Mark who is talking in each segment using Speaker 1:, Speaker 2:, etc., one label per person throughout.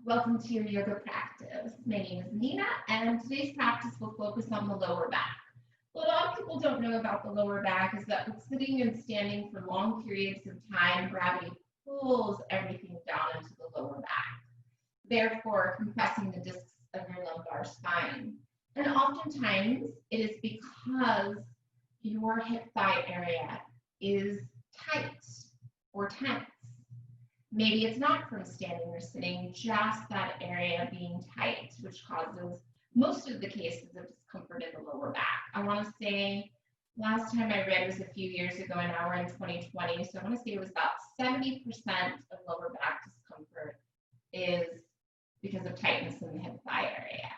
Speaker 1: Welcome to your yoga practice. My name is Nina, and today's practice will focus on the lower back. What a lot of people don't know about the lower back is that with sitting and standing for long periods of time, gravity pulls everything down into the lower back, therefore compressing the discs of your lumbar spine. And oftentimes, it is because your hip thigh area is tight or tense. Maybe it's not from standing or sitting, just that area being tight, which causes most of the cases of discomfort in the lower back. I want to say last time I read was a few years ago, and now we're in 2020. So I want to say it was about 70% of lower back discomfort is because of tightness in the hip thigh area.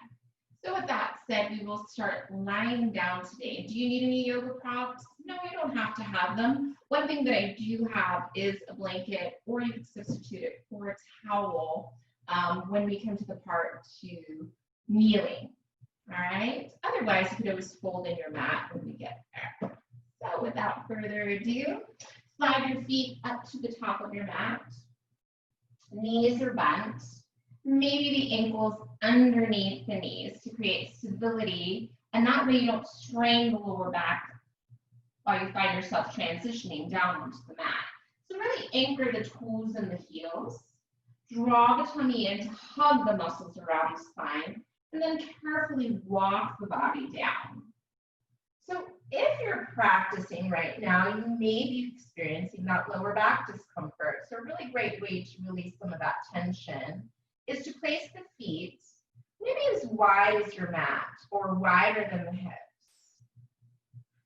Speaker 1: So with that said, we will start lying down today. Do you need any yoga props? No, you don't have to have them. One thing that I do have is a blanket, or you could substitute it for a towel when we come to the part to kneeling. All right. Otherwise, you could always fold in your mat when we get there. So without further ado, slide your feet up to the top of your mat. Knees are bent. Maybe the ankles underneath the knees to create stability, and that way you don't strain the lower back while you find yourself transitioning down onto the mat. So really anchor the toes and the heels. Draw the tummy in to hug the muscles around the spine, and then carefully walk the body down. So if you're practicing right now, you may be experiencing that lower back discomfort. So a really great way to release some of that tension is to place the feet maybe as wide as your mat or wider than the hips.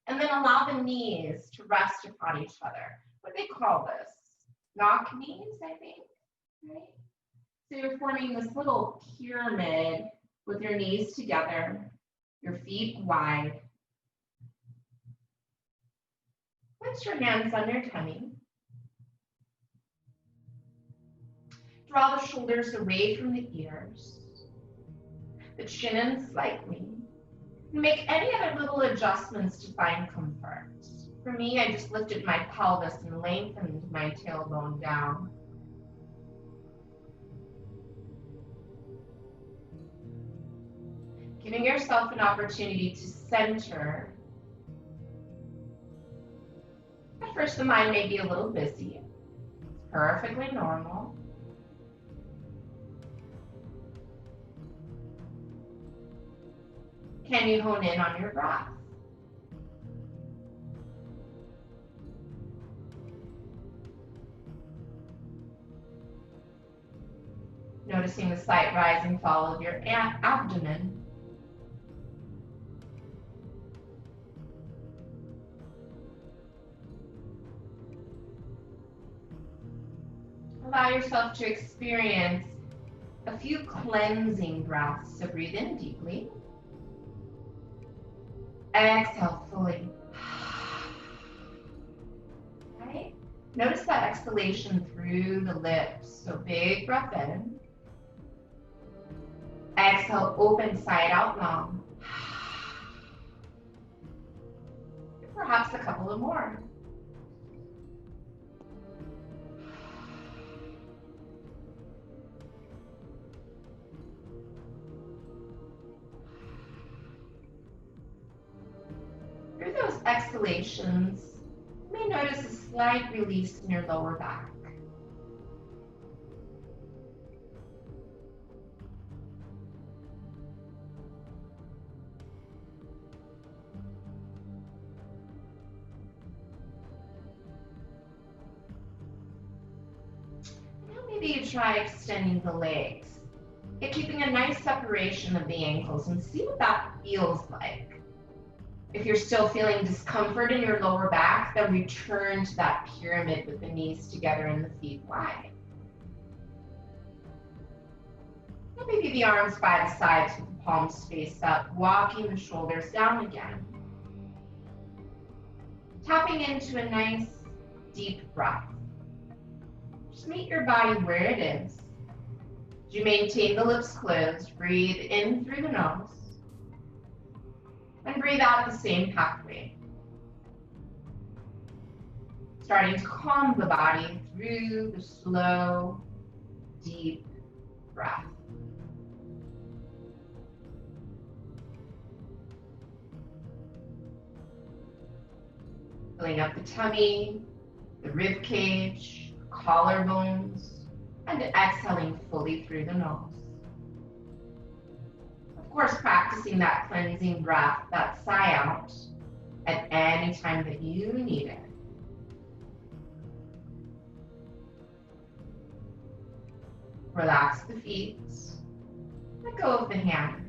Speaker 1: And then allow the knees to rest upon each other. What do they call this? Knock knees, I think, right? So you're forming this little pyramid with your knees together, your feet wide. Put your hands on your tummy. Draw the shoulders away from the ears, the chin in slightly. Make any other little adjustments to find comfort. For me, I just lifted my pelvis and lengthened my tailbone down. Giving yourself an opportunity to center. At first, the mind may be a little busy. It's perfectly normal. Can you hone in on your breath? Noticing the slight rise and fall of your abdomen. Allow yourself to experience a few cleansing breaths. So breathe in deeply. Exhale fully. Right? Notice that exhalation through the lips. So big breath in. Exhale, open side out long. Perhaps a couple of more. Through those exhalations, you may notice a slight release in your lower back. Now maybe you try extending the legs. Get keeping a nice separation of the ankles and see what that feels like. If you're still feeling discomfort in your lower back, then return to that pyramid with the knees together and the feet wide. And maybe the arms by the sides with the palms face up, walking the shoulders down again. Tapping into a nice deep breath. Just meet your body where it is. As you maintain the lips closed, breathe in through the nose. And breathe out the same pathway. Starting to calm the body through the slow, deep breath. Filling up the tummy, the rib cage, collarbones, and exhaling fully through the nose. Of course, practicing that cleansing breath, that sigh out, at any time that you need it. Relax the feet. Let go of the hands.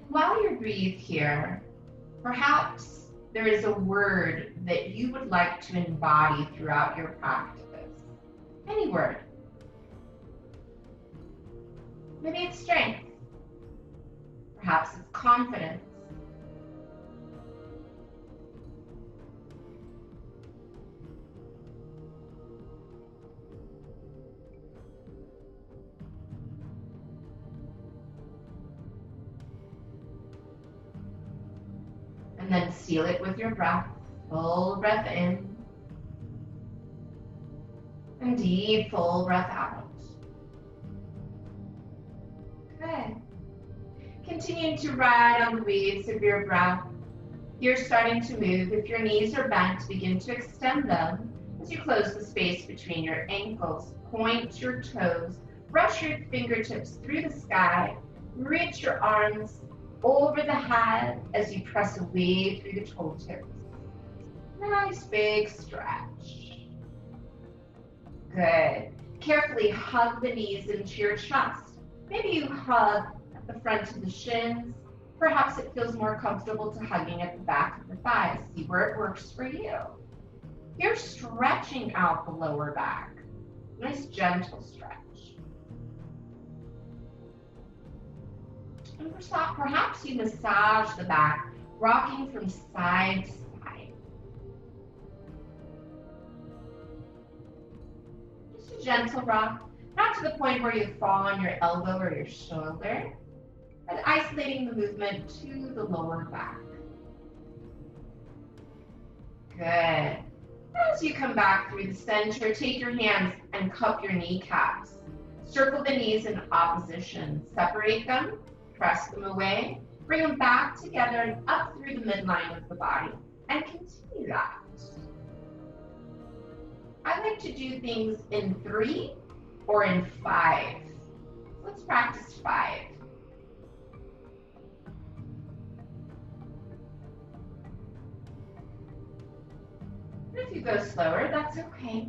Speaker 1: While you breathe here, perhaps there is a word that you would like to embody throughout your practice. Any word. Maybe it's strength. Perhaps it's confidence. And then seal it with your breath. Full breath in. And deep, full breath out. Good. Continuing to ride on the waves of your breath. You're starting to move. If your knees are bent, begin to extend them as you close the space between your ankles. Point your toes. Brush your fingertips through the sky. Reach your arms over the head as you press away through the toe tips. Nice big stretch. Good. Carefully hug the knees into your chest. Maybe you hug at the front of the shins. Perhaps it feels more comfortable to hugging at the back of the thighs. See where it works for you. You're stretching out the lower back. Nice gentle stretch. And perhaps you massage the back, rocking from side to side. Just a gentle rock, not to the point where you fall on your elbow or your shoulder, but isolating the movement to the lower back. Good. As you come back through the center, take your hands and cup your kneecaps. Circle the knees in opposition. Separate them. Press them away, bring them back together and up through the midline of the body, and continue that. I like to do things in 3 or in 5. Let's practice 5. If you go slower, that's okay.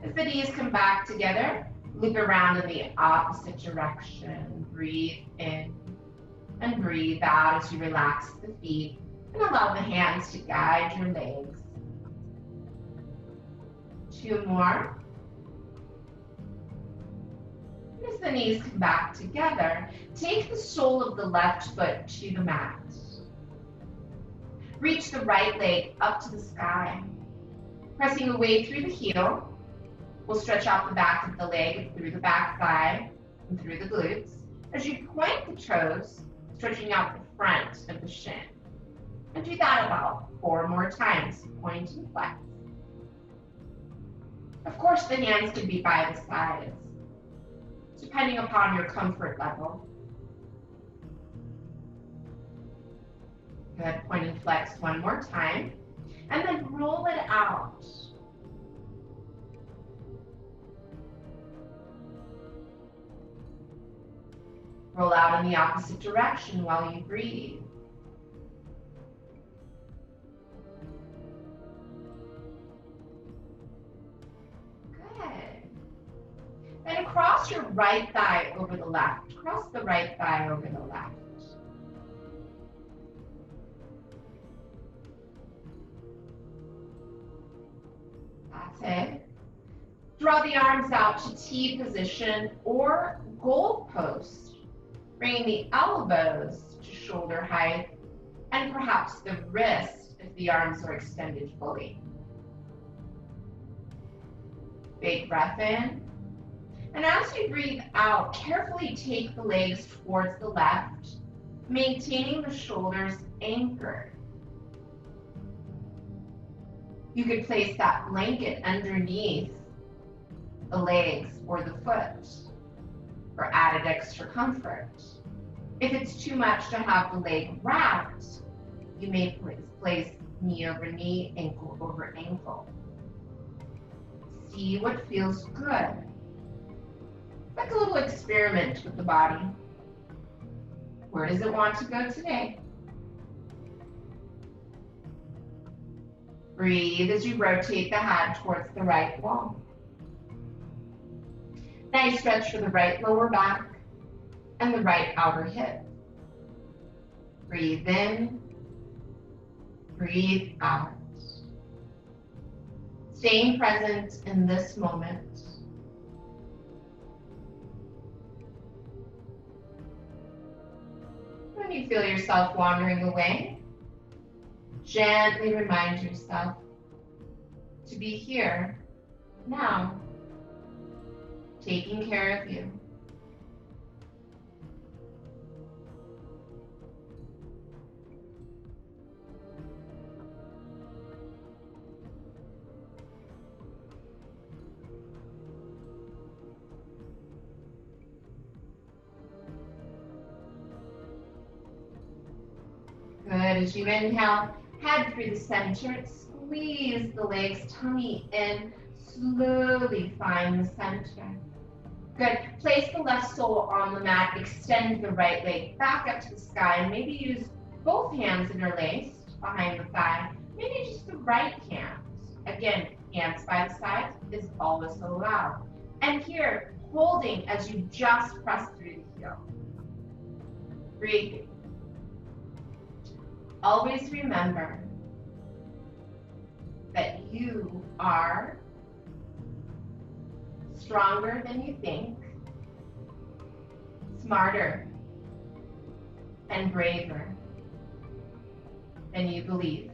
Speaker 1: As the knees come back together, loop around in the opposite direction. Breathe in and breathe out as you relax the feet and allow the hands to guide your legs. 2 more. And as the knees come back together, take the sole of the left foot to the mat. Reach the right leg up to the sky. Pressing away through the heel, we'll stretch out the back of the leg through the back thigh and through the glutes. As you point the toes, stretching out the front of the shin. And do that about 4 more times. Point and flex. Of course, the hands can be by the sides, depending upon your comfort level. Good. Point and flex 1 more time. And then roll it out. Roll out in the opposite direction while you breathe. Good. Then cross your right thigh over the left. Cross the right thigh over the left. That's it. Draw the arms out to T position or goal post. Bringing the elbows to shoulder height and perhaps the wrist if the arms are extended fully. Big breath in. And as you breathe out, carefully take the legs towards the left, maintaining the shoulders anchored. You could place that blanket underneath the legs or the foot for added extra comfort. If it's too much to have the leg wrapped, you may place knee over knee, ankle over ankle. See what feels good. Like a little experiment with the body. Where does it want to go today? Breathe as you rotate the head towards the right wall. Nice stretch for the right lower back and the right outer hip. Breathe in, breathe out. Staying present in this moment. When you feel yourself wandering away, gently remind yourself to be here, now, taking care of you. Good, as you inhale, head through the center, squeeze the legs, tummy in, slowly find the center. Good, place the left sole on the mat, extend the right leg back up to the sky, and maybe use both hands interlaced behind the thigh, maybe just the right hand. Again, hands by the sides is always allowed. And here, holding as you just press through the heel. Breathe. Always remember that you are stronger than you think, smarter and braver than you believe.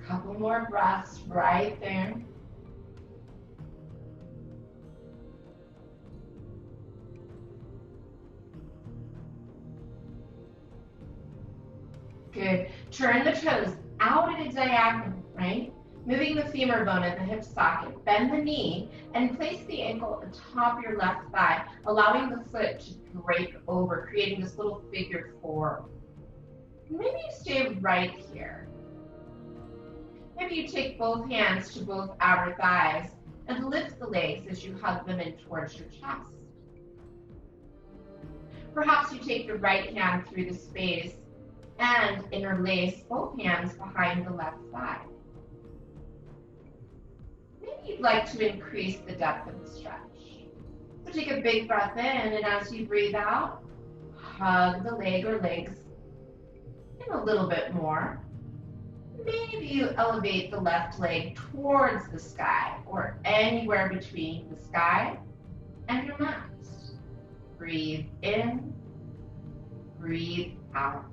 Speaker 1: Couple more breaths right there. Good. Turn the toes out at a diagonal, right? Moving the femur bone at the hip socket. Bend the knee and place the ankle atop your left thigh, allowing the foot to break over, creating this little figure four. Maybe you stay right here. Maybe you take both hands to both outer thighs and lift the legs as you hug them in towards your chest. Perhaps you take the right hand through the space and interlace both hands behind the left thigh. Maybe you'd like to increase the depth of the stretch. So take a big breath in, and as you breathe out, hug the leg or legs in a little bit more. Maybe you elevate the left leg towards the sky or anywhere between the sky and your mat. Breathe in, breathe out.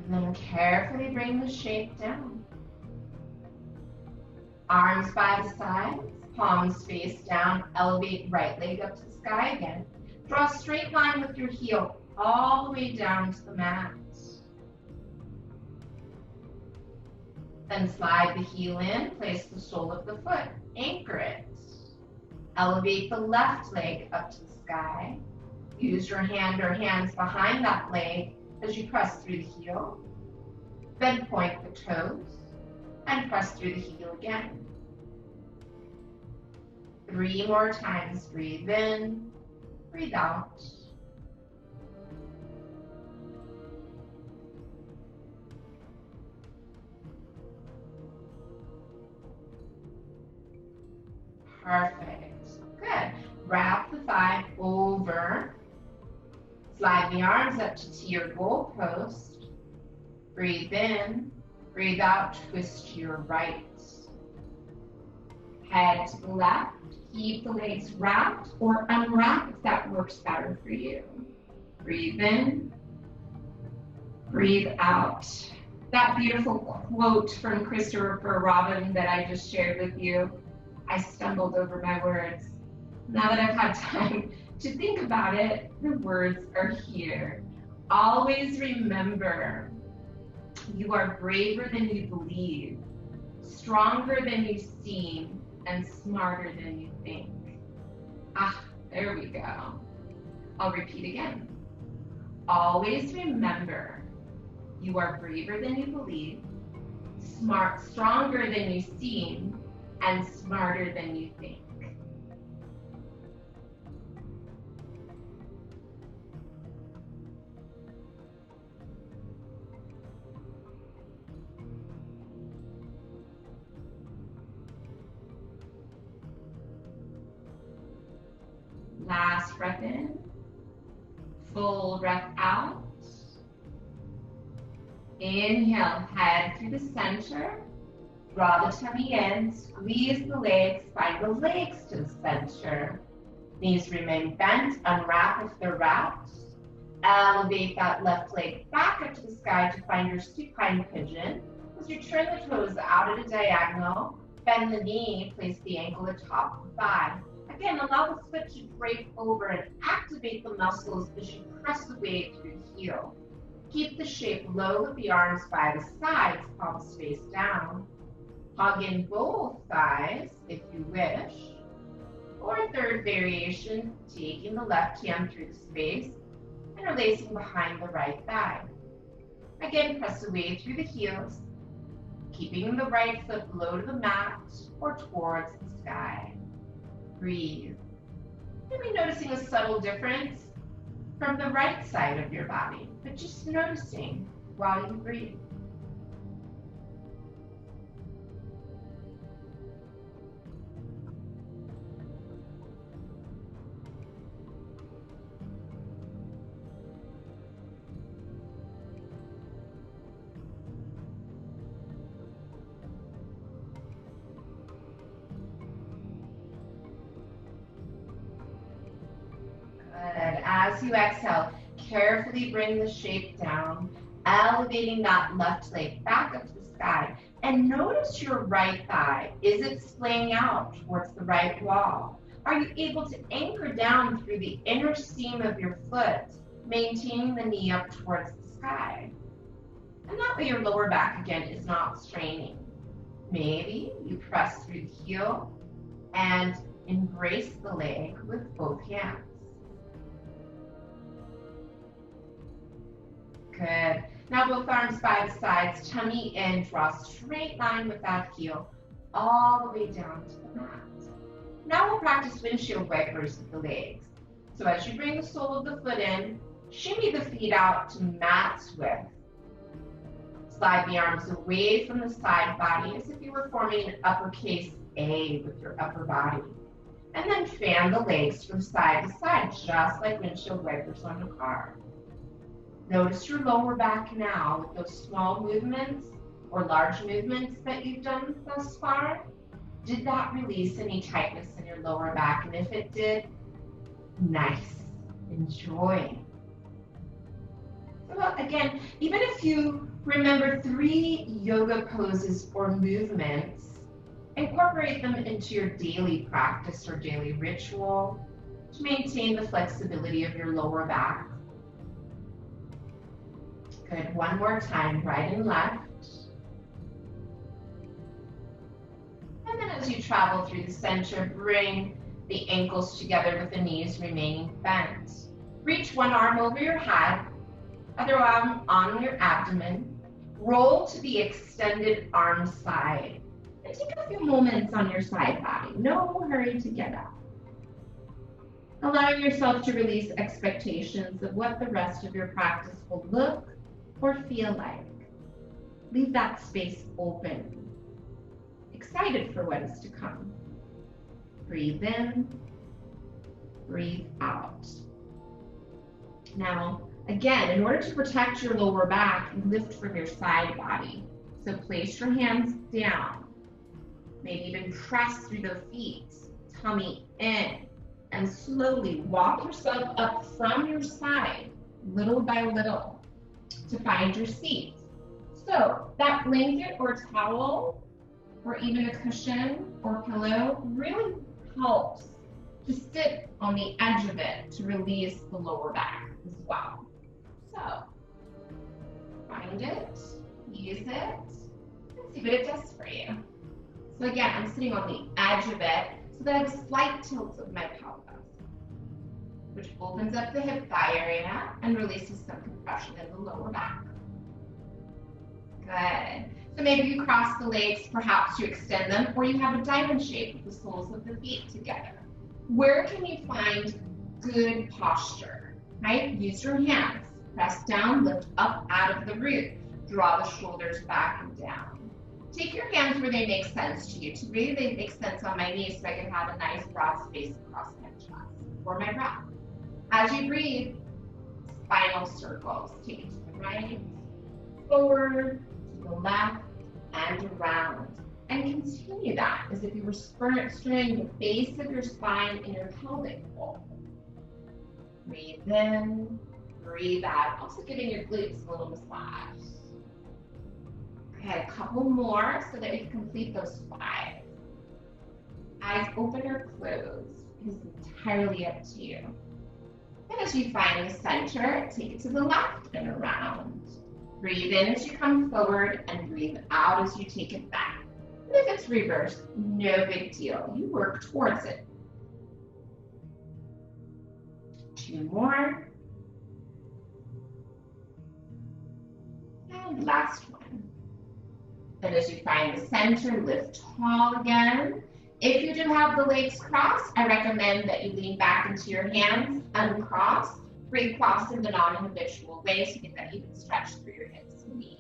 Speaker 1: And then carefully bring the shape down. Arms by the sides, palms face down, elevate right leg up to the sky again. Draw a straight line with your heel all the way down to the mat. Then slide the heel in, place the sole of the foot, anchor it. Elevate the left leg up to the sky. Use your hand or hands behind that leg as you press through the heel. Then point the toes and press through the heel again. 3 more times. Breathe in, breathe out. Perfect. Good. Wrap the thigh over. Slide the arms up to your goal post. Breathe in. Breathe out. Twist to your right. Head to the left. Keep the legs wrapped or unwrap if that works better for you. Breathe in. Breathe out. That beautiful quote from Christopher Robin that I just shared with you, I stumbled over my words. Now that I've had time to think about it, the words are here. Always remember, you are braver than you believe, stronger than you seem, and smarter than you think. Ah, there we go. I'll repeat again. Always remember, you are braver than you believe, stronger than you seem, and smarter than you think. Last breath in, full breath out. Inhale, head through the center, draw the tummy in, squeeze the legs, find the legs to the center. Knees remain bent, unwrap if they're wrapped. Elevate that left leg back up to the sky to find your supine pigeon. As you turn the toes out at a diagonal, bend the knee, place the ankle atop the thigh. Again, allow the foot to drape over and activate the muscles as you press away through the heel. Keep the shape low with the arms by the sides, palms face down. Hug in both thighs if you wish. Or a third variation, taking the left hand through the space, interlacing behind the right thigh. Again, press away through the heels, keeping the right foot low to the mat or towards the sky. Breathe. Maybe noticing a subtle difference from the right side of your body, but just noticing while you breathe. Good. As you exhale, carefully bring the shape down, elevating that left leg back up to the sky. And notice your right thigh. Is it splaying out towards the right wall? Are you able to anchor down through the inner seam of your foot, maintaining the knee up towards the sky? And that way your lower back, again, is not straining. Maybe you press through the heel and embrace the leg with both hands. Good. Now both arms by the sides, tummy in, draw a straight line with that heel, all the way down to the mat. Now we'll practice windshield wipers with the legs. So as you bring the sole of the foot in, shimmy the feet out to mat width. Slide the arms away from the side body as if you were forming an uppercase A with your upper body. And then fan the legs from side to side, just like windshield wipers on a car. Notice your lower back now with those small movements or large movements that you've done thus far. Did that release any tightness in your lower back? And if it did, nice. Enjoy. So again, even if you remember 3 yoga poses or movements, incorporate them into your daily practice or daily ritual to maintain the flexibility of your lower back. Good. One more time, right and left. And then as you travel through the center, bring the ankles together with the knees remaining bent. Reach one arm over your head, other arm on your abdomen. Roll to the extended arm side. And take a few moments on your side body. No hurry to get up. Allowing yourself to release expectations of what the rest of your practice will look or feel like. Leave that space open, excited for what is to come. Breathe in, breathe out. Now, again, in order to protect your lower back, lift from your side body. So place your hands down. Maybe even press through the feet, tummy in, and slowly walk yourself up from your side, little by little, to find your seat. So that blanket or towel, or even a cushion or pillow, really helps to sit on the edge of it to release the lower back as well. So find it, use it, and see what it does for you. So again, I'm sitting on the edge of it so that I have slight tilts of my pelvis, which opens up the hip thigh area and releases some compression in the lower back. Good. So maybe you cross the legs, perhaps you extend them, or you have a diamond shape with the soles of the feet together. Where can you find good posture? Right? Use your hands. Press down, lift up out of the root. Draw the shoulders back and down. Take your hands where they make sense to you. To me, they make sense on my knees so I can have a nice broad space across my chest for my breath. As you breathe, spinal circles. Take it to the right, forward, to the left, and around. And continue that as if you were stirring the base of your spine in your pelvic bowl. Breathe in, breathe out. Also giving your glutes a little massage. Okay, a couple more so that we can complete those 5. Eyes open or closed is entirely up to you. And as you find the center, take it to the left and around. Breathe in as you come forward and breathe out as you take it back. And if it's reversed, no big deal. You work towards it. 2 more. And last one. And as you find the center, lift tall again. If you do have the legs crossed, I recommend that you lean back into your hands, uncross, bring cross in the non-habitual way so you get that even stretch through your hips and knees.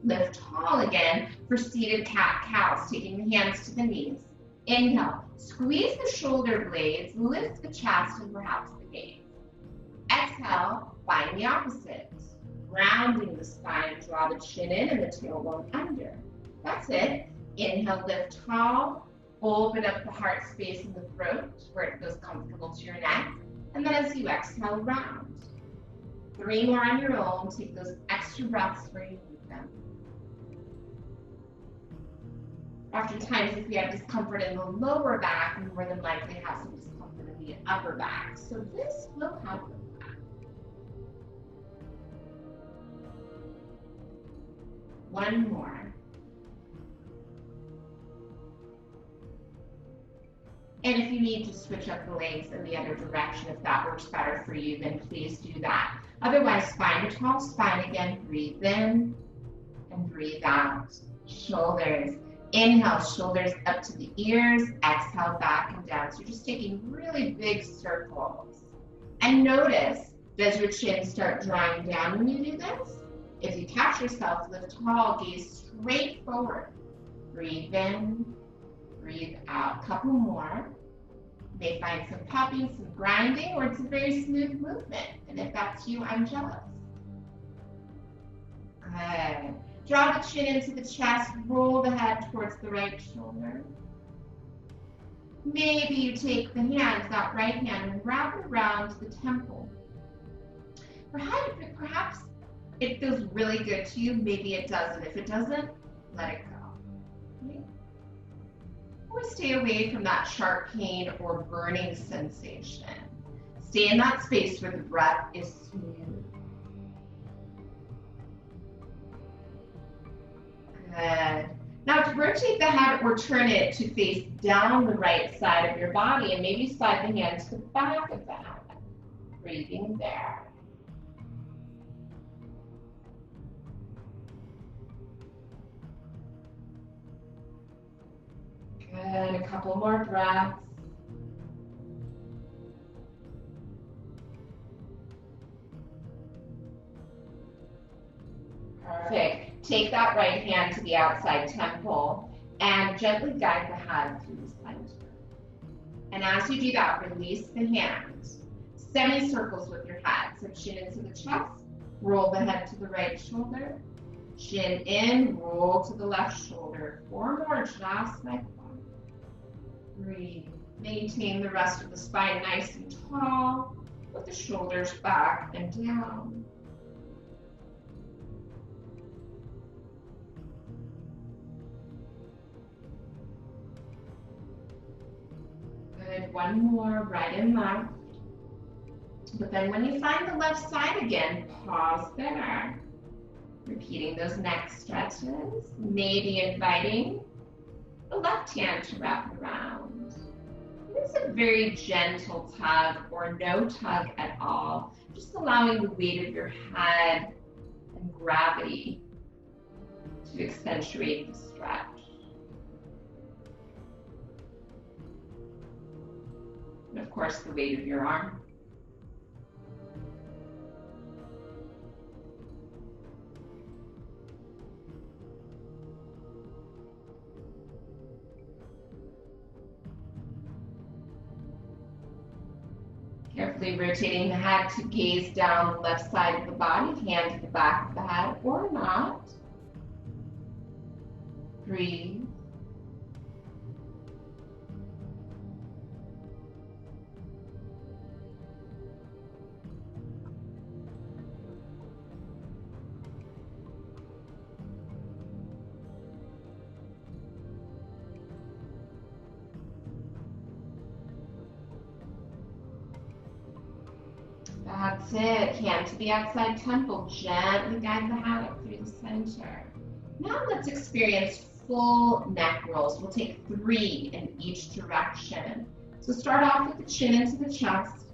Speaker 1: Lift tall again for seated cat-cows, taking the hands to the knees. Inhale, squeeze the shoulder blades, lift the chest and perhaps the gaze. Exhale, find the opposite. Grounding the spine, draw the chin in and the tailbone under. That's it. Inhale, lift tall, open up the heart space in the throat where it feels comfortable to your neck. And then as you exhale, round. 3 more on your own. Take those extra breaths where you need them. Oftentimes, if we have discomfort in the lower back, we more than likely have some discomfort in the upper back. So this will help with that. One more. And if you need to switch up the legs in the other direction, if that works better for you, then please do that. Otherwise, find a tall spine again. Breathe in and breathe out. Shoulders. Inhale, shoulders up to the ears. Exhale, back and down. So you're just taking really big circles. And notice, does your chin start drawing down when you do this? If you catch yourself, lift tall, gaze straight forward. Breathe in, breathe out. Couple more. You may find some popping, some grinding, or it's a very smooth movement. And if that's you, I'm jealous. Good. Draw the chin into the chest, roll the head towards the right shoulder. Maybe you take the hands, that right hand, and wrap it around the temple. Perhaps it feels really good to you, maybe it doesn't. If it doesn't, let it go. Okay? Or stay away from that sharp pain or burning sensation. Stay in that space where the breath is smooth. Good. Now to rotate the head or turn it to face down the right side of your body, and maybe slide the hands to the back of the head. Breathing there. Good, a couple more breaths. Perfect. Take that right hand to the outside temple and gently guide the head through the center. And as you do that, release the hands. Semicircles with your head. So chin into the chest, roll the head to the right shoulder, chin in, roll to the left shoulder. 4 more, just like that. Breathe. Maintain the rest of the spine nice and tall, with the shoulders back and down. Good, 1 more, right and left. But then when you find the left side again, pause there. Repeating those neck stretches, maybe inviting the left hand to wrap around. It's a very gentle tug or no tug at all, just allowing the weight of your head and gravity to accentuate the stretch. And of course, the weight of your arm. Carefully rotating the head to gaze down the left side of the body, hand to the back of the head or not. Breathe. That's it. Hand to the outside temple. Gently guide the head up through the center. Now let's experience full neck rolls. We'll take 3 in each direction. So start off with the chin into the chest.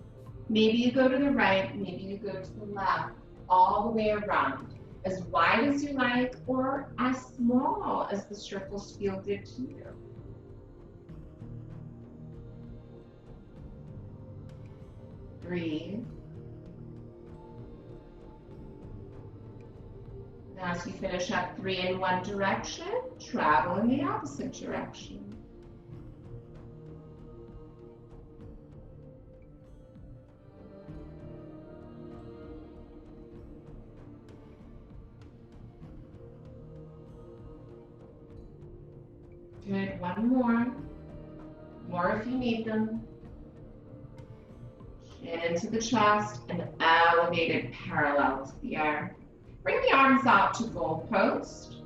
Speaker 1: Maybe you go to the right, maybe you go to the left, all the way around. As wide as you like or as small as the circles feel good to you. Breathe. As you finish up 3 in one direction, travel in the opposite direction. Good, 1 more. More if you need them. Chin into the chest and elevated parallel to the earth. Bring the arms out to goal post.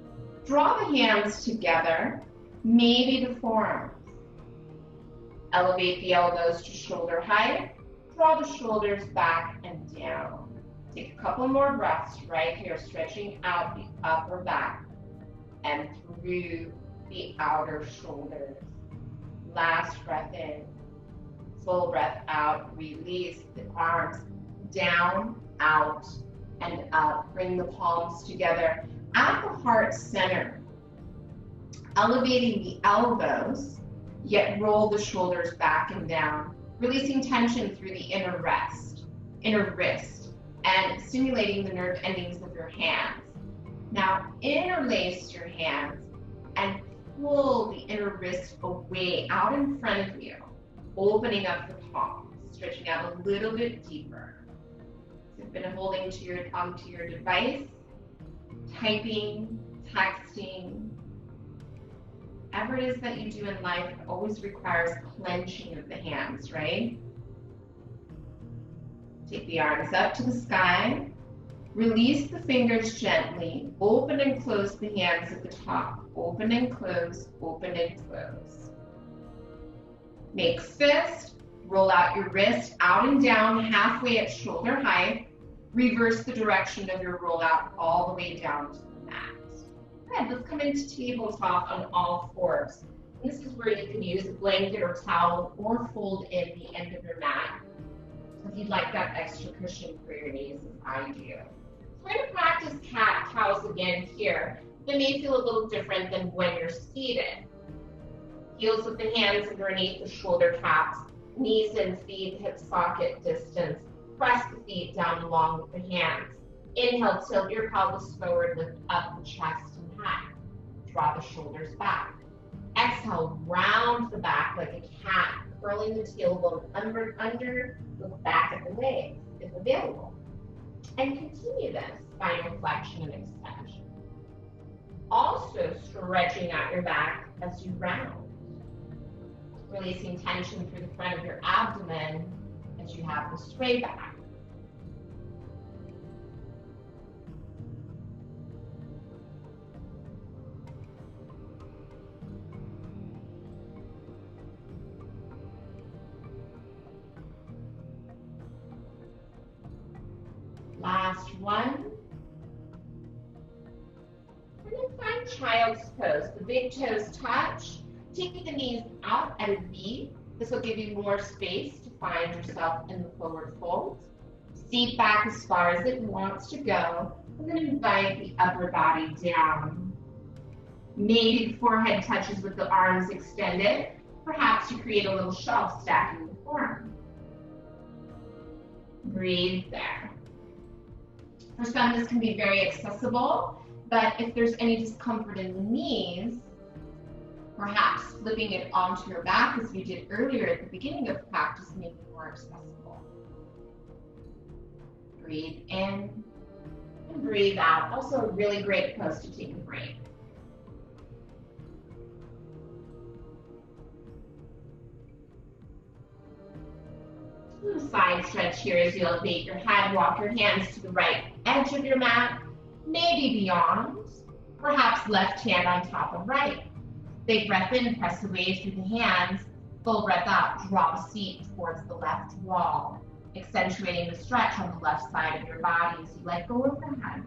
Speaker 1: Draw the hands together, maybe the forearms. Elevate the elbows to shoulder height. Draw the shoulders back and down. Take a couple more breaths right here, stretching out the upper back and through the outer shoulders. Last breath in. Full breath out. Release the arms down, out, and up. Bring the palms together at the heart center. Elevating the elbows, yet roll the shoulders back and down. Releasing tension through the inner wrist, and stimulating the nerve endings of your hands. Now interlace your hands and pull the inner wrist away out in front of you, opening up the palms, stretching out a little bit deeper. So you've been holding to your device, typing, texting. Whatever it is that you do in life, it always requires clenching of the hands, right? Take the arms up to the sky. Release the fingers gently. Open and close the hands at the top. Open and close, open and close. Make fist. Roll out your wrist out and down halfway at shoulder height. Reverse the direction of your rollout all the way down to the mat. Good, let's come into tabletop on all fours. This is where you can use a blanket or towel or fold in the end of your mat if you'd like that extra cushion for your knees, as I do. We're going to practice cat-cows again here. They may feel a little different than when you're seated. Heels with the hands underneath the shoulder caps, knees and feet hip socket distance. Press the feet down along with the hands. Inhale, tilt your pelvis forward, lift up the chest and head. Draw the shoulders back. Exhale, round the back like a cat, curling the tailbone under, look back at the legs if available. And continue this spinal flexion and extension. Also stretching out your back as you round. Releasing tension through the front of your abdomen as you have the sway back. Last one. And then find child's pose. The big toes touch. Take the knees out at a V. This will give you more space to find yourself in the forward fold. Seat back as far as it wants to go. And then invite the upper body down. Maybe the forehead touches with the arms extended. Perhaps you create a little shelf stacking the form. Breathe there. For some, this can be very accessible, but if there's any discomfort in the knees, perhaps flipping it onto your back as we did earlier at the beginning of practice may be more accessible. Breathe in and breathe out. Also a really great pose to take a break. Side stretch here as you elevate your head, walk your hands to the right edge of your mat, maybe beyond, perhaps left hand on top of right. Big breath in, press away through the hands, full breath out, drop a seat towards the left wall, accentuating the stretch on the left side of your body as you let go of the head.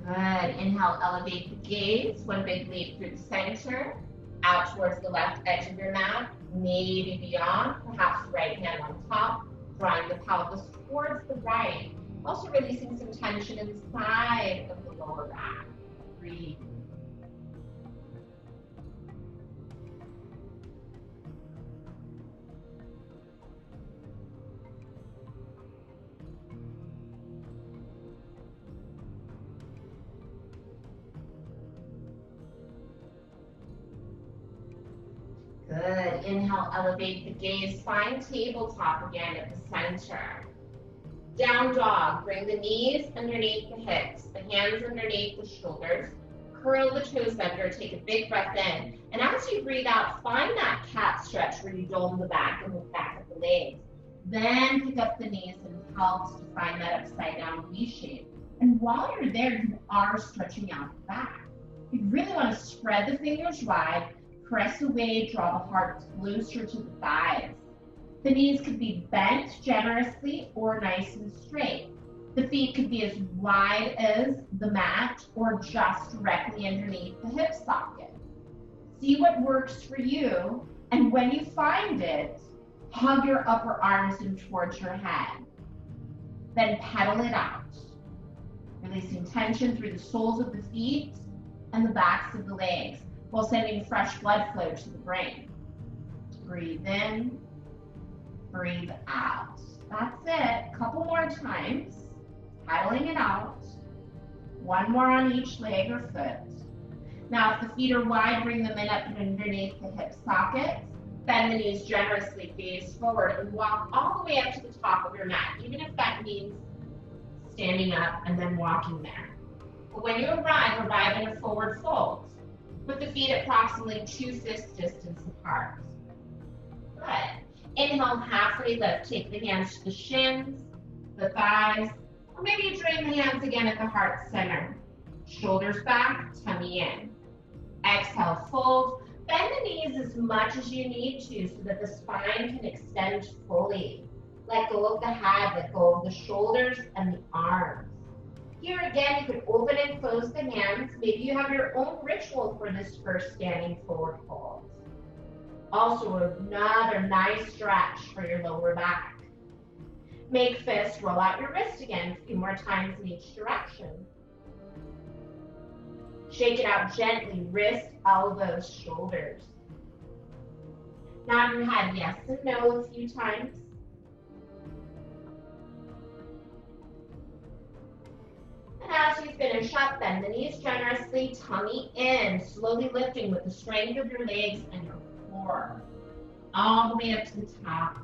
Speaker 1: Good. Inhale, elevate the gaze. One big leap through the center, out towards the left edge of your mat, maybe beyond, perhaps right hand on top, drawing the pelvis towards the right. Also releasing some tension inside of the lower back. Breathe. Good. Inhale, elevate the gaze. Find tabletop again at the center. Down dog. Bring the knees underneath the hips, the hands underneath the shoulders. Curl the toes under. Take a big breath in. And as you breathe out, find that cat stretch where you dome the back and look back at the legs. Then pick up the knees and helps to find that upside down V shape. And while you're there, you are stretching out the back. You really want to spread the fingers wide. Press away, draw the heart closer to the thighs. The knees could be bent generously or nice and straight. The feet could be as wide as the mat or just directly underneath the hip socket. See what works for you, and when you find it, hug your upper arms in towards your head. Then pedal it out, releasing tension through the soles of the feet and the backs of the legs, while sending fresh blood flow to the brain. Breathe in, breathe out. That's it. Couple more times. Paddling it out. One more on each leg or foot. Now, if the feet are wide, bring them in up and underneath the hip sockets. Bend the knees generously, gaze forward, and walk all the way up to the top of your mat, even if that means standing up and then walking there. But when you arrive in a forward fold. Put the feet approximately 2 fist distance apart. Good. Inhale, halfway lift. Take the hands to the shins, the thighs, or maybe you drain the hands again at the heart center. Shoulders back, tummy in. Exhale, fold. Bend the knees as much as you need to so that the spine can extend fully. Let go of the head, let go of the shoulders and the arms. Here again, you could open and close the hands. Maybe you have your own ritual for this first standing forward fold. Also, another nice stretch for your lower back. Make fists, roll out your wrist again, a few more times in each direction. Shake it out gently, wrist, elbows, shoulders. Nod your head yes and no a few times. as you finish up, bend the knees generously, tummy in, slowly lifting with the strength of your legs and your core. All the way up to the top.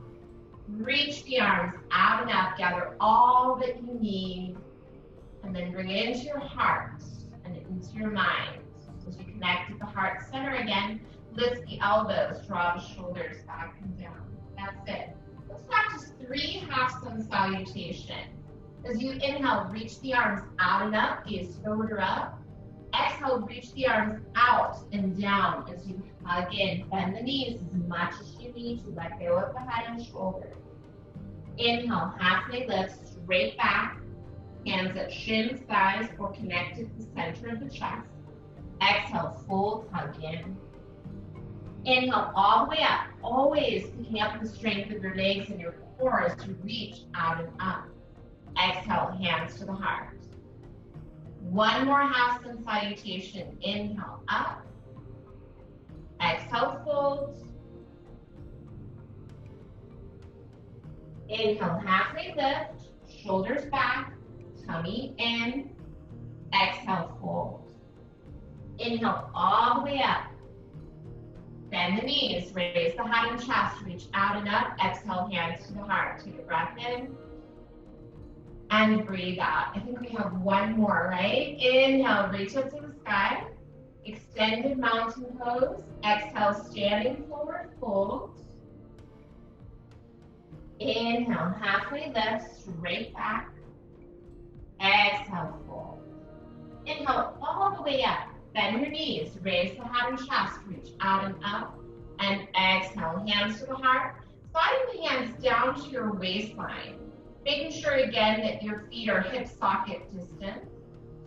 Speaker 1: Reach the arms out and up, gather all that you need, and then bring it into your heart and into your mind. As you connect with the heart center again, lift the elbows, draw the shoulders back and down. That's it. Let's practice 3 half sun salutation. As you inhale, reach the arms out and up, gaze forward or up. Exhale, reach the arms out and down as you hug in. Bend the knees as much as you need to. Let go of the head and shoulders. Inhale, halfway lift, straight back. Hands at shins, thighs, or connected to the center of the chest. Exhale, fold, hug in. Inhale, all the way up. Always picking up the strength of your legs and your core as you reach out and up. Exhale, hands to the heart. One more half sun salutation. Inhale, up. Exhale, fold. Inhale, halfway lift. Shoulders back. Tummy in. Exhale, fold. Inhale, all the way up. Bend the knees. Raise the head and chest. Reach out and up. Exhale, hands to the heart. Take a breath in. And breathe out. I think we have one more, right? Inhale, reach up to the sky. Extended mountain pose. Exhale, standing forward, fold. Inhale, halfway lift, straight back. Exhale, fold. Inhale, all the way up. Bend your knees. Raise the head and chest. Reach out and up. And exhale, hands to the heart. Sliding the hands down to your waistline. Making sure again that your feet are hip socket distance.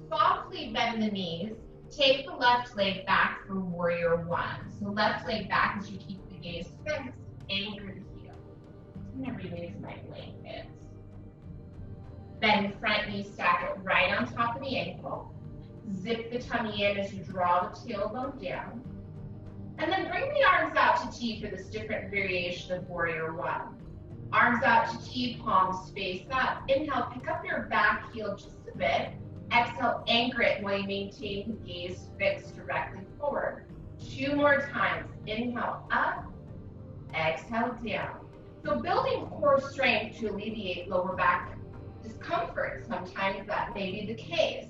Speaker 1: Softly bend the knees. Take the left leg back for warrior 1. So left leg back as you keep the gaze fixed. Anchor the heel. I'm going to remove my blanket. Bend the front knee, stack it right on top of the ankle. Zip the tummy in as you draw the tailbone down. And then bring the arms out to T for this different variation of warrior 1. Arms out to T, palms face up. Inhale, pick up your back heel just a bit. Exhale, anchor it while you maintain the gaze fixed directly forward. 2 more times. Inhale, up. Exhale, down. So building core strength to alleviate lower back discomfort. Sometimes that may be the case.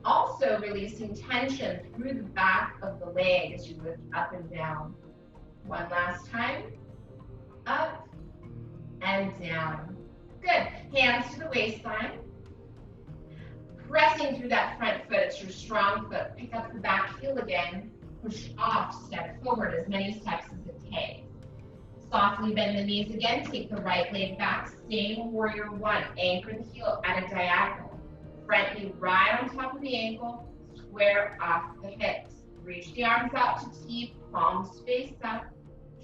Speaker 1: Also releasing tension through the back of the leg as you lift up and down. One last time. Up. And down. Good. Hands to the waistline. Pressing through that front foot. It's your strong foot. Pick up the back heel again. Push off. Step forward as many steps as it takes. Softly bend the knees again. Take the right leg back. Same warrior 1. Anchor the heel at a diagonal. Front knee right on top of the ankle. Square off the hips. Reach the arms out to T. Palms face up.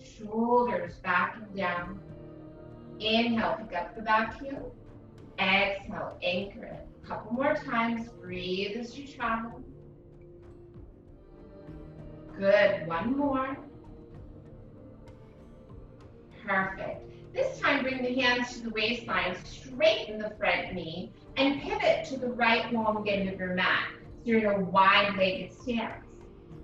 Speaker 1: Shoulders back and down. Inhale, pick up the back heel. Exhale, anchor it. A couple more times. Breathe as you travel. Good. One more. Perfect. This time, bring the hands to the waistline, straighten the front knee, and pivot to the right long end of your mat. So you're in a wide-legged stance.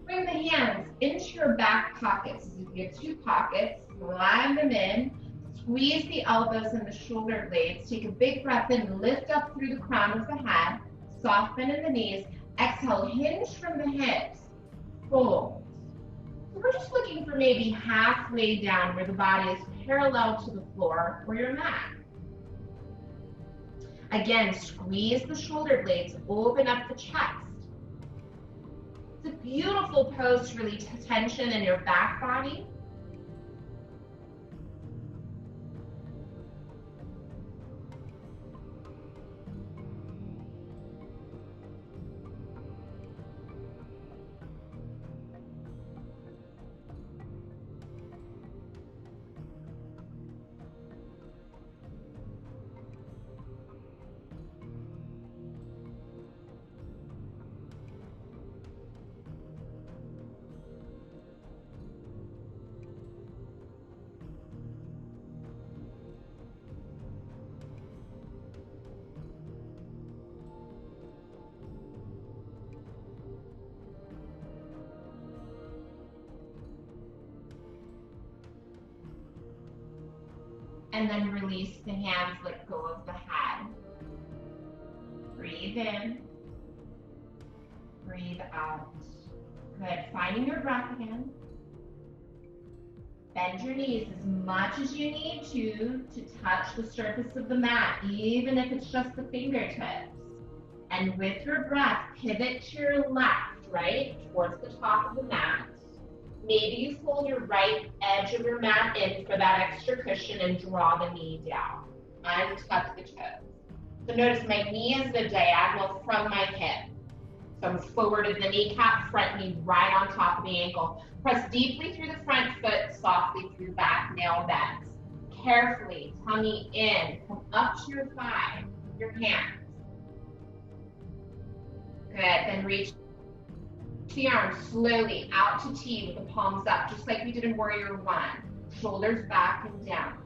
Speaker 1: Bring the hands into your back pockets. If you have 2 pockets, slide them in. Squeeze the elbows and the shoulder blades. Take a big breath in, lift up through the crown of the head. Soft bend in the knees. Exhale, hinge from the hips. Fold. So we're just looking for maybe halfway down where the body is parallel to the floor or your mat. Again, squeeze the shoulder blades, open up the chest. It's a beautiful pose to release tension in your back body. And then release the hands, let go of the head. Breathe in. Breathe out. Good. Finding your breath again. Bend your knees as much as you need to touch the surface of the mat, even if it's just the fingertips. And with your breath, pivot to your left, right, towards the top of the mat. Maybe you fold your right edge of your mat in for that extra cushion and draw the knee down. Untuck the toes. So notice my knee is the diagonal from my hip. So I'm forward of the kneecap, front knee right on top of the ankle. Press deeply through the front foot, softly through the back, nail bends. Carefully, tummy in, come up to your thigh, your hands. Good, then reach the arms slowly out to T with the palms up, just like we did in Warrior One. Shoulders back and down.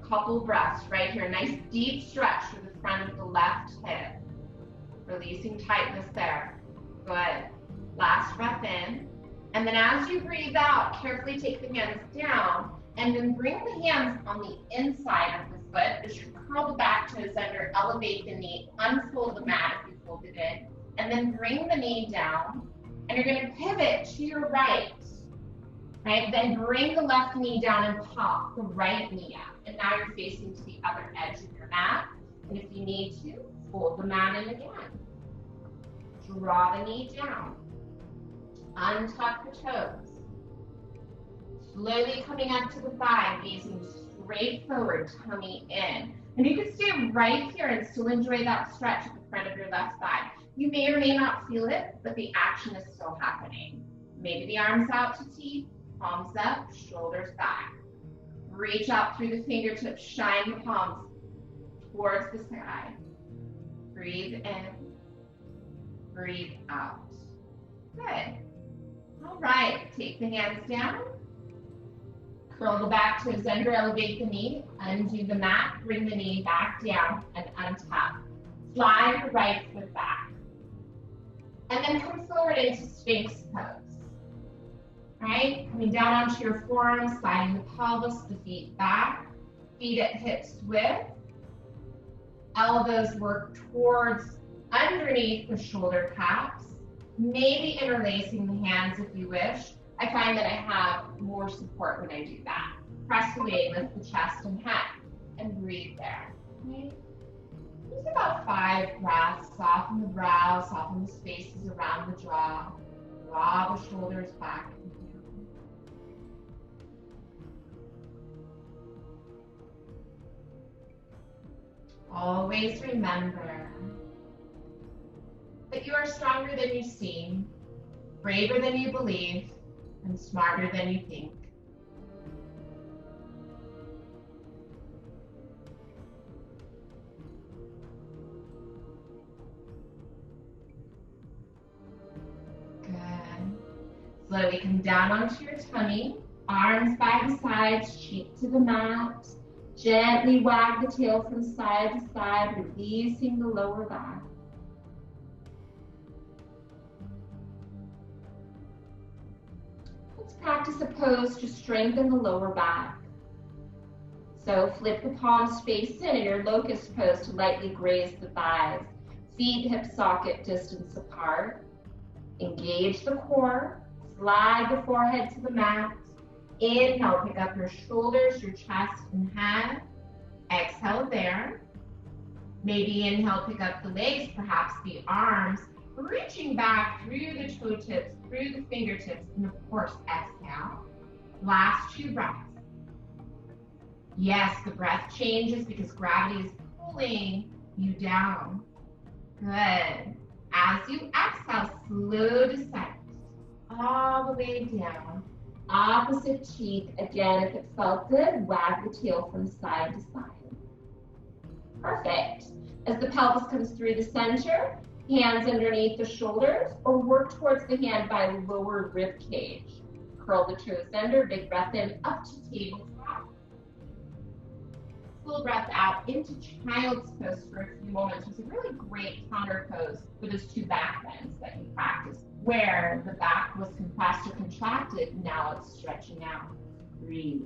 Speaker 1: Couple breaths right here. Nice deep stretch through the front of the left hip. Releasing tightness there. Good. Last breath in. And then as you breathe out, carefully take the hands down and then bring the hands on the inside of the foot as you curl the back toes under, elevate the knee, unfold the mat if you fold it in, and then bring the knee down. And you're going to pivot to your right, right? Then bring the left knee down and pop the right knee out. And now you're facing to the other edge of your mat. And if you need to, fold the mat in again. Draw the knee down. Untuck the toes. Slowly coming up to the thigh, gazing straight forward, tummy in. And you can stay right here and still enjoy that stretch at the front of your left thigh. You may or may not feel it, but the action is still happening. Maybe the arms out to T, palms up, shoulders back. Reach out through the fingertips, shine the palms towards the sky. Breathe in, breathe out. Good. All right, take the hands down. Curl the back toes under, elevate the knee, undo the mat, bring the knee back down and untap. Slide your right foot back. And then come forward into Sphinx pose. All right, coming down onto your forearms, sliding the pelvis, the feet back, feet at hips width. Elbows work towards underneath the shoulder caps, maybe interlacing the hands if you wish. I find that I have more support when I do that. Press away, lift the chest and head, and breathe there. Okay? Just about 5 breaths. Soften the brow, soften the spaces around the jaw. Draw the shoulders back and down. Always remember that you are stronger than you seem, braver than you believe, and smarter than you think. Good. Slowly come down onto your tummy, arms by the sides, cheek to the mat. Gently wag the tail from side to side, releasing the lower back. Let's practice a pose to strengthen the lower back. So flip the palms face in your locust pose to lightly graze the thighs. Feet hip socket distance apart. Engage the core. Slide the forehead to the mat. Inhale, pick up your shoulders, your chest, and head. Exhale there. Maybe inhale, pick up the legs, perhaps the arms, reaching back through the toe tips, through the fingertips, and of course, exhale. Last 2 breaths. Yes, the breath changes because gravity is pulling you down. Good. As you exhale, slow descent all the way down. Opposite cheek. Again, if it felt good, wag the tail from side to side. Perfect. As the pelvis comes through the center, hands underneath the shoulders, or work towards the hand by lower rib cage. Curl the toes under, big breath in, up to tabletop. Full breath out into child's pose for a few moments. It's a really great counter pose for those 2 back bends that you practice, where the back was compressed or contracted, now it's stretching out. Breathe.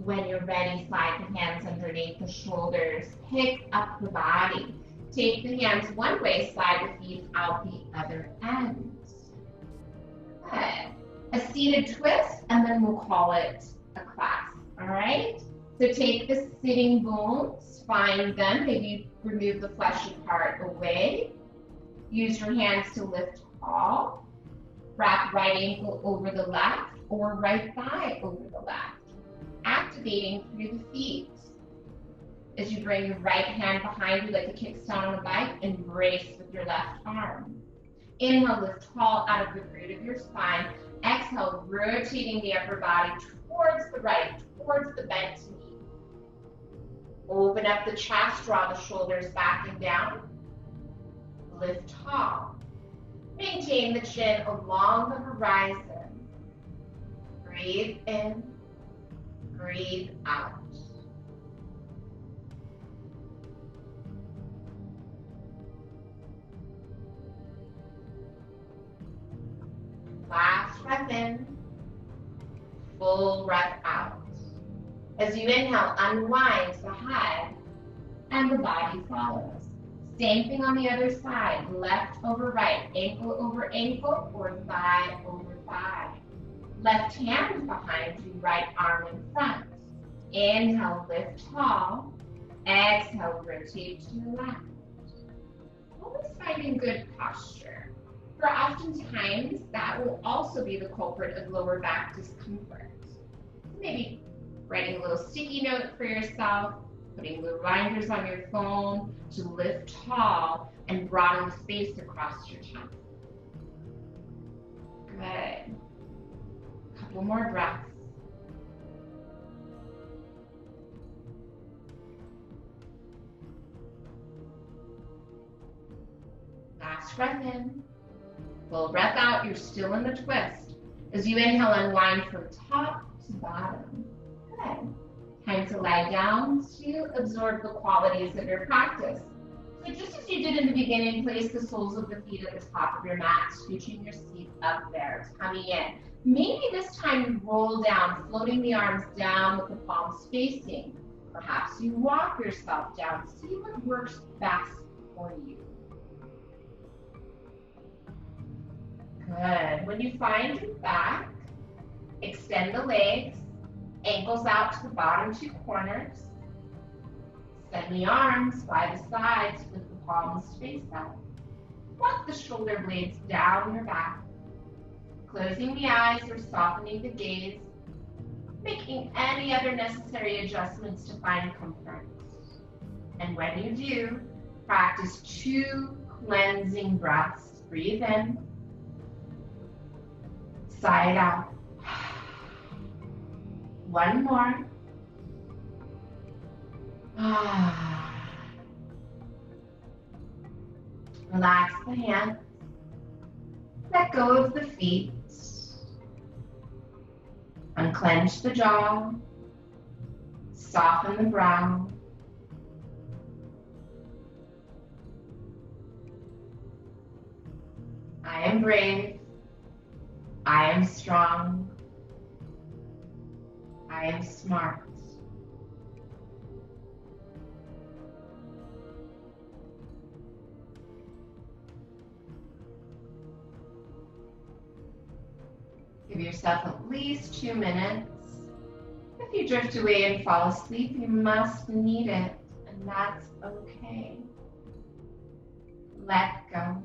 Speaker 1: When you're ready, slide the hands underneath the shoulders. Pick up the body. Take the hands one way, slide the feet out the other end. Good. A seated twist, and then we'll call it a clasp, all right? So take the sitting bones, find them, maybe remove the fleshy part away. Use your hands to lift tall. Wrap right ankle over the left or right thigh over the left. Activating through the feet. As you bring your right hand behind you like a kickstand on a bike, and brace with your left arm. Inhale, lift tall out of the root of your spine. Exhale, rotating the upper body towards the right, towards the bent knee. Open up the chest, draw the shoulders back and down. Lift tall. Maintain the chin along the horizon. Breathe in, breathe out. Last breath in, full breath out. As you inhale, unwind the head and the body follows. Same thing on the other side, left over right, ankle over ankle or thigh over thigh. Left hand behind you, right arm in front. Inhale, lift tall. Exhale, rotate to the left. Always finding good posture. For oftentimes, that will also be the culprit of lower back discomfort. Maybe writing a little sticky note for yourself, putting reminders on your phone to lift tall and broaden the space across your chest. Good. Couple more breaths. Last breath in. Full breath out, you're still in the twist. As you inhale, unwind from top to bottom. Good. Time to lie down to absorb the qualities of your practice. So just as you did in the beginning, place the soles of the feet at the top of your mat, scooching your seat up there, tummy in. Maybe this time you roll down, floating the arms down with the palms facing. Perhaps you walk yourself down. See what works best for you. Good. When you find your back, extend the legs, ankles out to the bottom two corners. Send the arms by the sides with the palms face out. Walk the shoulder blades down your back. Closing the eyes or softening the gaze. Making any other necessary adjustments to find comfort. And when you do, practice 2 cleansing breaths. Breathe in. Sigh it out. One more. Relax the hands. Let go of the feet. Unclench the jaw. Soften the brow. I am brave. I am strong. I am smart. Give yourself at least 2 minutes. If you drift away and fall asleep, you must need it, and that's okay. Let go.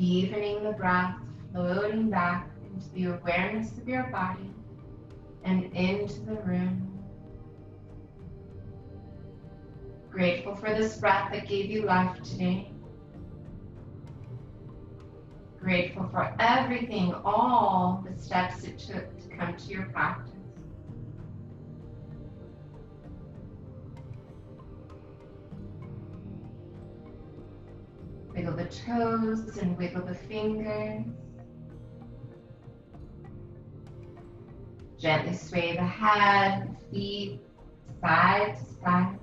Speaker 1: deepening the breath, floating back into the awareness of your body and into the room. Grateful for this breath that gave you life today. Grateful for everything, all the steps it took to come to your practice. Wiggle the toes and wiggle the fingers. Gently sway the head, the feet, side to side.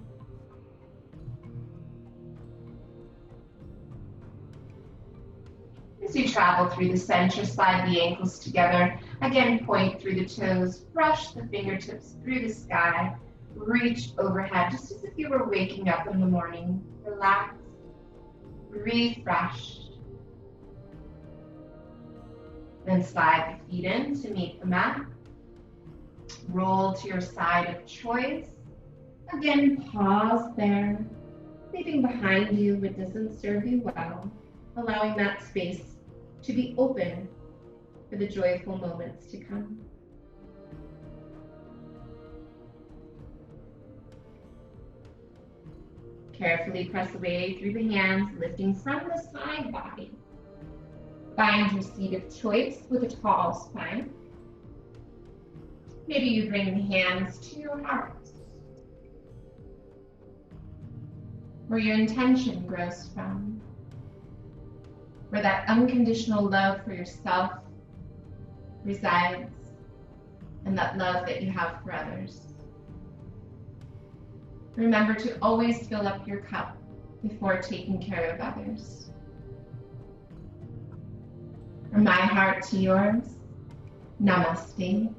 Speaker 1: As you travel through the center, slide the ankles together. Again, point through the toes, brush the fingertips through the sky, reach overhead, just as if you were waking up in the morning. Relax, refresh. Then slide the feet in to meet the mat. Roll to your side of choice. Again, pause there, leaving behind you what doesn't serve you well, allowing that space to be open for the joyful moments to come. Carefully press away through the hands, lifting from the side body. Find your seat of choice with a tall spine. Maybe you bring the hands to your heart, where your intention grows from, where that unconditional love for yourself resides, and that love that you have for others. Remember to always fill up your cup before taking care of others. From my heart to yours, namaste.